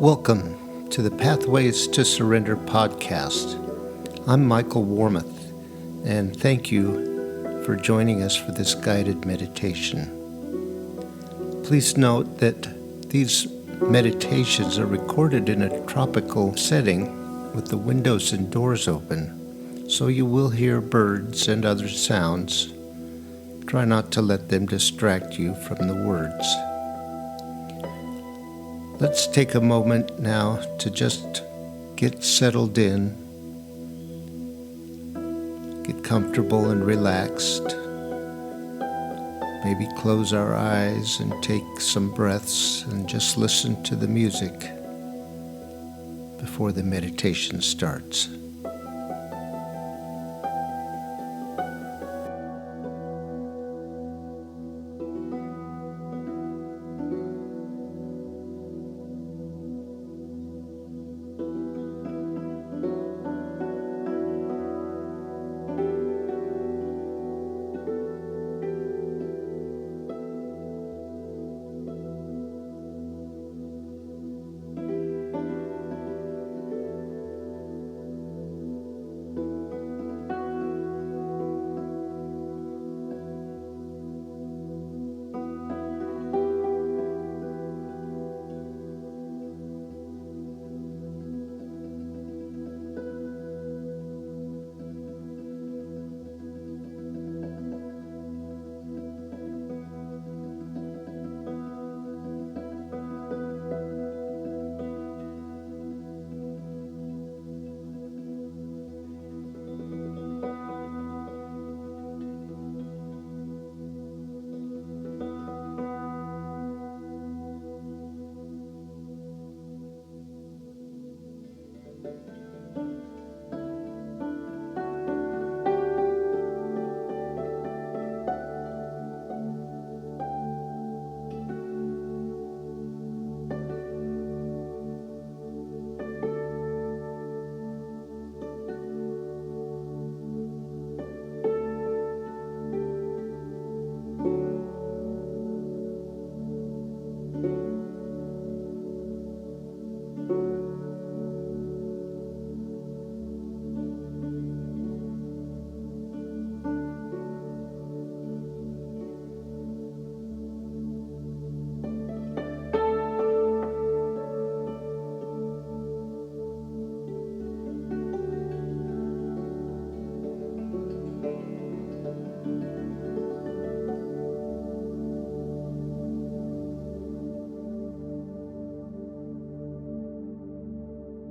Welcome to the Pathways to Surrender podcast. I'm Michael Warmoth, and thank you for joining us for this guided meditation. Please note that these meditations are recorded in a tropical setting with the windows and doors open, so you will hear birds and other sounds. Try not to let them distract you from the words. Let's take a moment now to just get settled in, get comfortable and relaxed. Maybe close our eyes and take some breaths and just listen to the music before the meditation starts.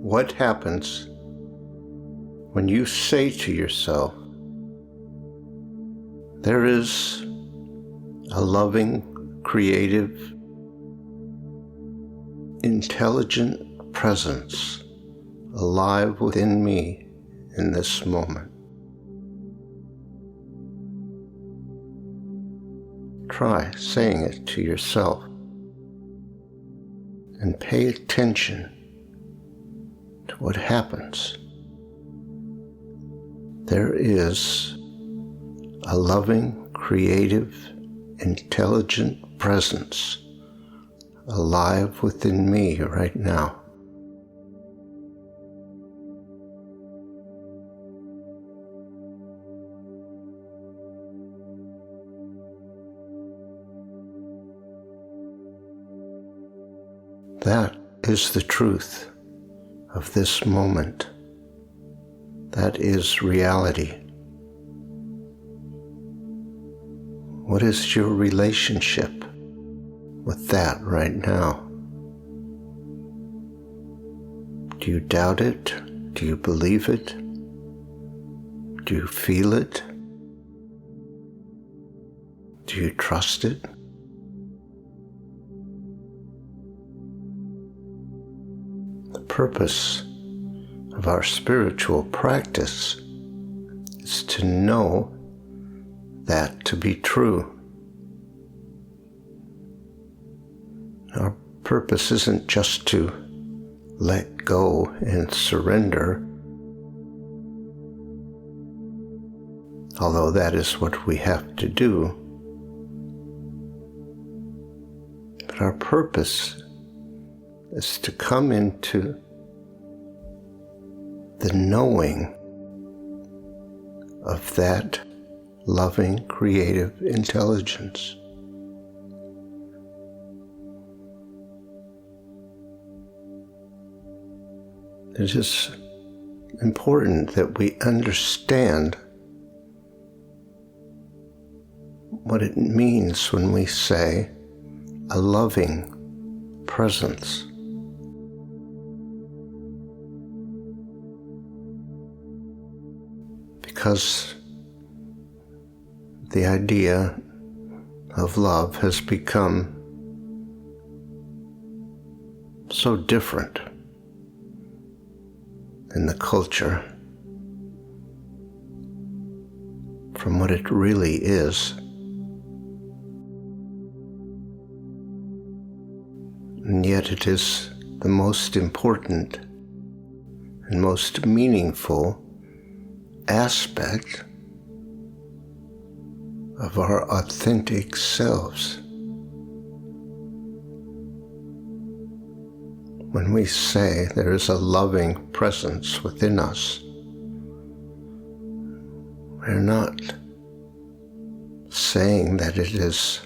What happens when you say to yourself, there is a loving, creative, intelligent presence alive within me in this moment? Try saying it to yourself and pay attention to what happens. There is a loving, creative, intelligent presence alive within me right now. That is the truth of this moment. That is reality. What is your relationship with that right now? Do you doubt it? Do you believe it? Do you feel it? Do you trust it? The purpose of our spiritual practice is to know that to be true. Our purpose isn't just to let go and surrender, although that is what we have to do. But our purpose is to come into the knowing of that loving, creative intelligence. It is important that we understand what it means when we say a loving presence. Because the idea of love has become so different in the culture from what it really is. And yet it is the most important and most meaningful aspect of our authentic selves. When we say there is a loving presence within us, we're not saying that it is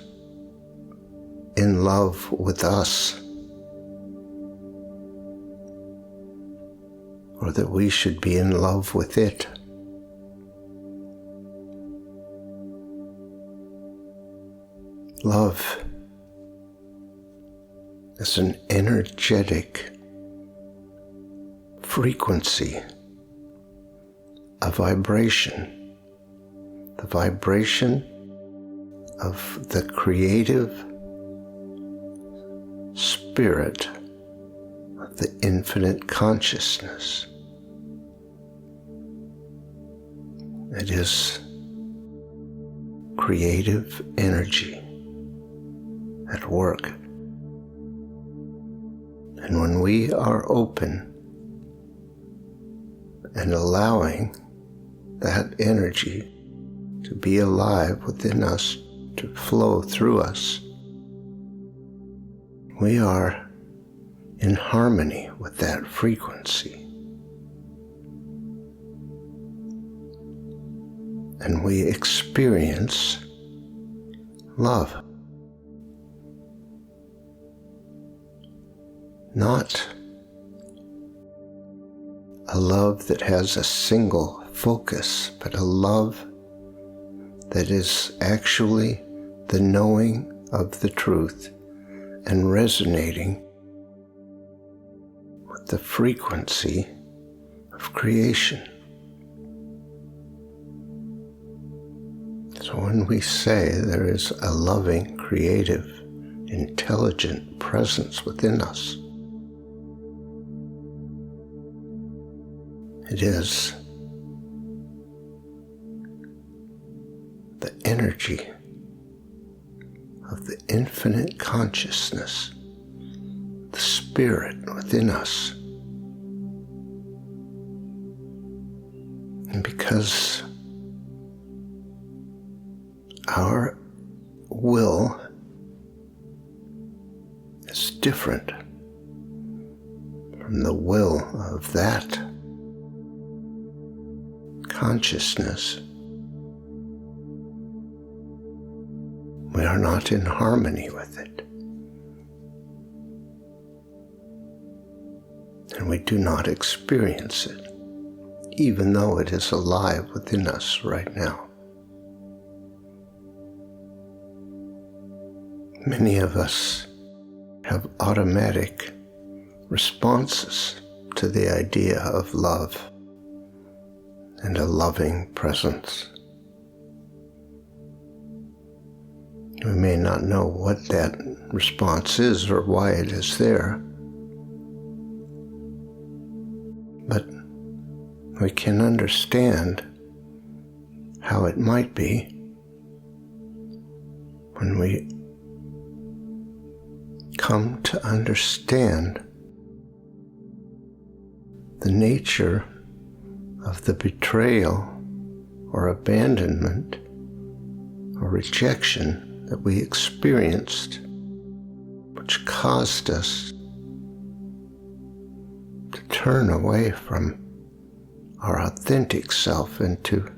in love with us, or that we should be in love with it. Love is an energetic frequency, a vibration, the vibration of the creative spirit of the infinite consciousness. It is creative energy at work. And when we are open and allowing that energy to be alive within us, to flow through us, we are in harmony with that frequency. And we experience love. Not a love that has a single focus, but a love that is actually the knowing of the truth and resonating with the frequency of creation. So when we say there is a loving, creative, intelligent presence within us, it is the energy of the infinite consciousness, the spirit within us. And because our will is different from the will of that consciousness, we are not in harmony with it. And we do not experience it, even though it is alive within us right now. Many of us have automatic responses to the idea of love and a loving presence. We may not know what that response is or why it is there, but we can understand how it might be when we come to understand the nature of the betrayal or abandonment or rejection that we experienced, which caused us turn away from our authentic self and to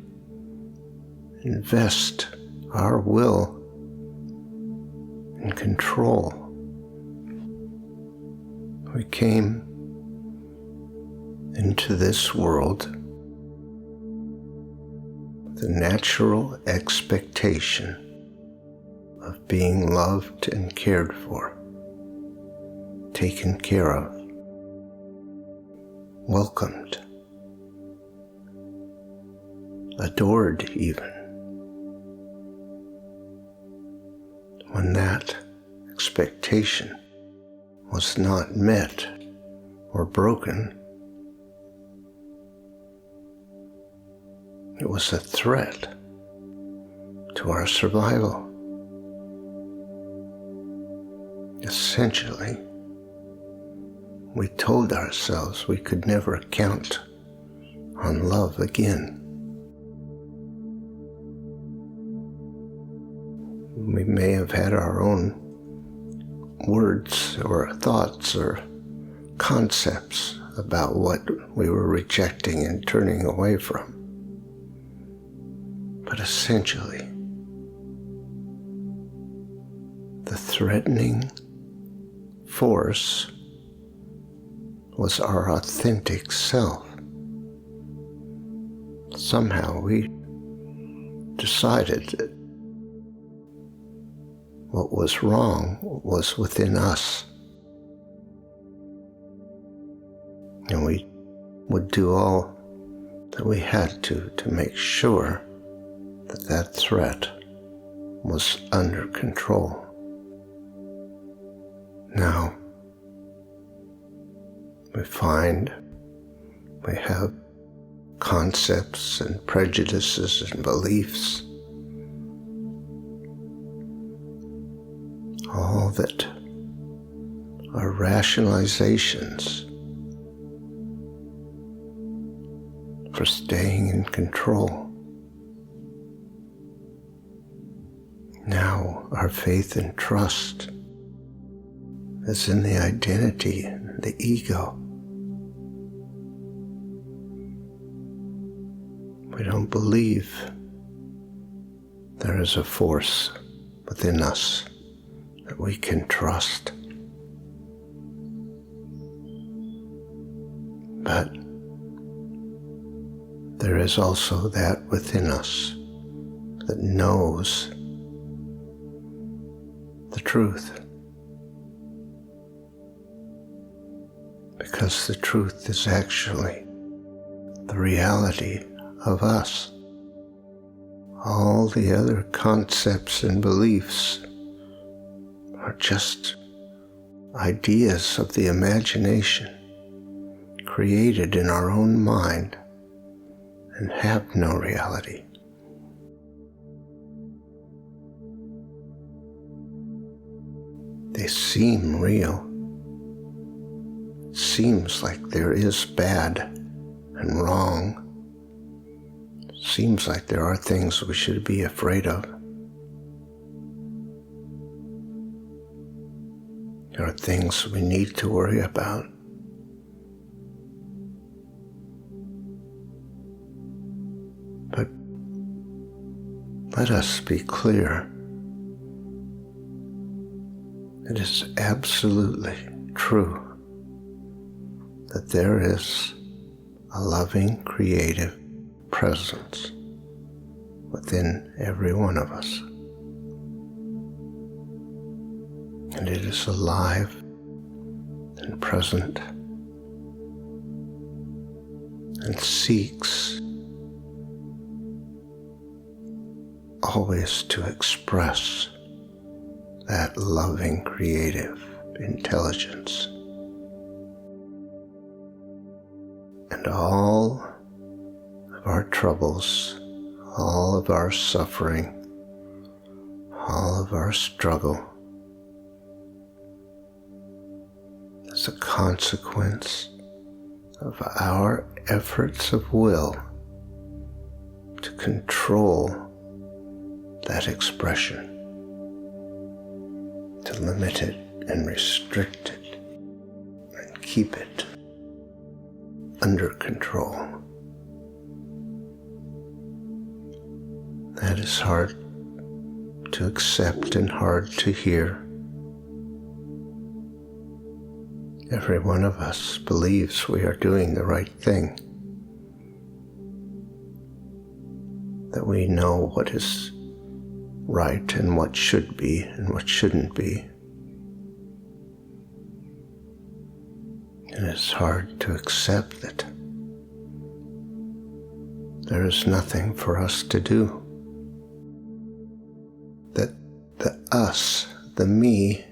invest our will in control. We came into this world with a natural expectation of being loved and cared for, taken care of, welcomed, adored even. When that expectation was not met or broken, it was a threat to our survival. Essentially, we told ourselves we could never count on love again. We may have had our own words or thoughts or concepts about what we were rejecting and turning away from. But essentially, the threatening force was our authentic self. Somehow we decided that what was wrong was within us. And we would do all that we had to make sure that that threat was under control. Now, we find we have concepts and prejudices and beliefs, all that are rationalizations for staying in control. Now our faith and trust is in the identity, the ego. We don't believe there is a force within us that we can trust. But there is also that within us that knows the truth. Because the truth is actually the reality of us. All the other concepts and beliefs are just ideas of the imagination created in our own mind and have no reality. They seem real. It seems like there is bad and wrong. It seems like there are things we should be afraid of. There are things we need to worry about. But let us be clear. It is absolutely true that there is a loving, creative presence within every one of us. And it is alive and present and seeks always to express that loving, creative intelligence. And all of our troubles, all of our suffering, all of our struggle is a consequence of our efforts of will to control that expression, to limit it and restrict it and keep it under control. That is hard to accept and hard to hear. Every one of us believes we are doing the right thing, that we know what is right and what should be and what shouldn't be. And it's hard to accept that there is nothing for us to do, that the us, the me,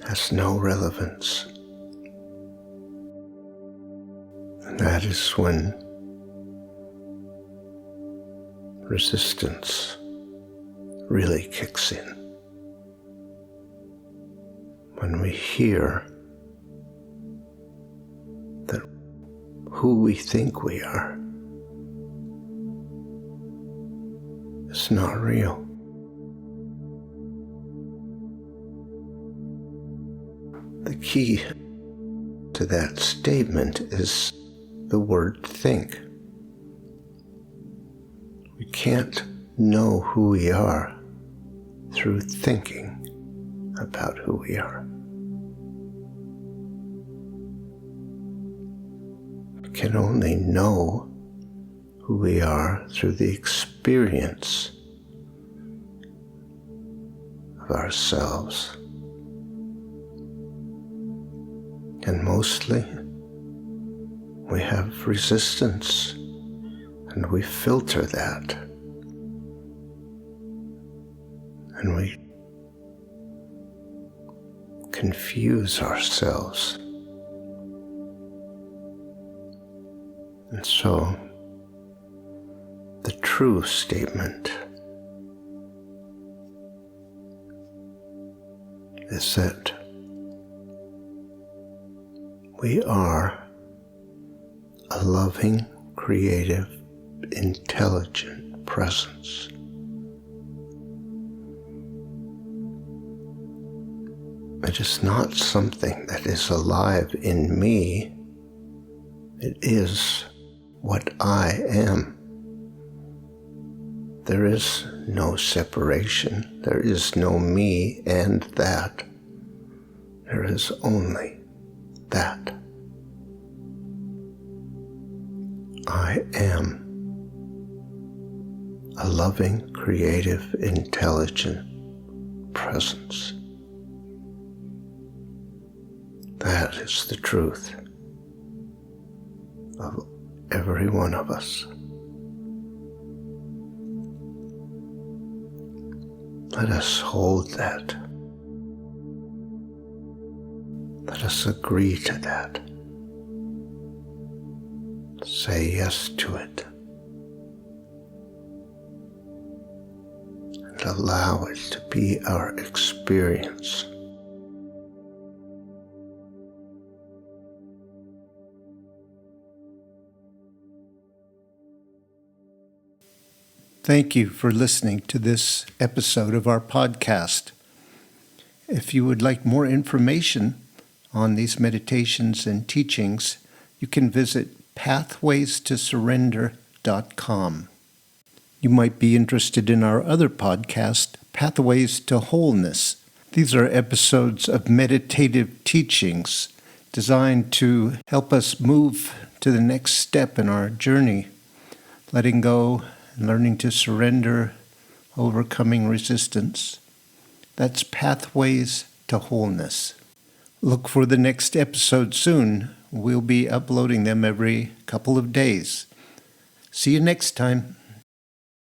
has no relevance. And that is when resistance really kicks in. When we hear that who we think we are is not real. The key to that statement is the word think. We can't know who we are through thinking about who we are. We can only know who we are through the experience of ourselves. And mostly, we have resistance, and we filter that. And we confuse ourselves. And so, the true statement is that we are a loving, creative, intelligent presence. It is not something that is alive in me. It is what I am. There is no separation. There is no me and that. There is only that. I am a loving, creative, intelligent presence. That is the truth of every one of us. Let us hold that. Let us agree to that. Say yes to it. And allow it to be our experience. Thank you for listening to this episode of our podcast. If you would like more information on these meditations and teachings, you can visit pathwaystosurrender.com. You might be interested in our other podcast, Pathways to Wholeness. These are episodes of meditative teachings designed to help us move to the next step in our journey, letting go, learning to surrender, overcoming resistance. That's Pathways to Wholeness. Look for the next episode soon. We'll be uploading them every couple of days. See you next time.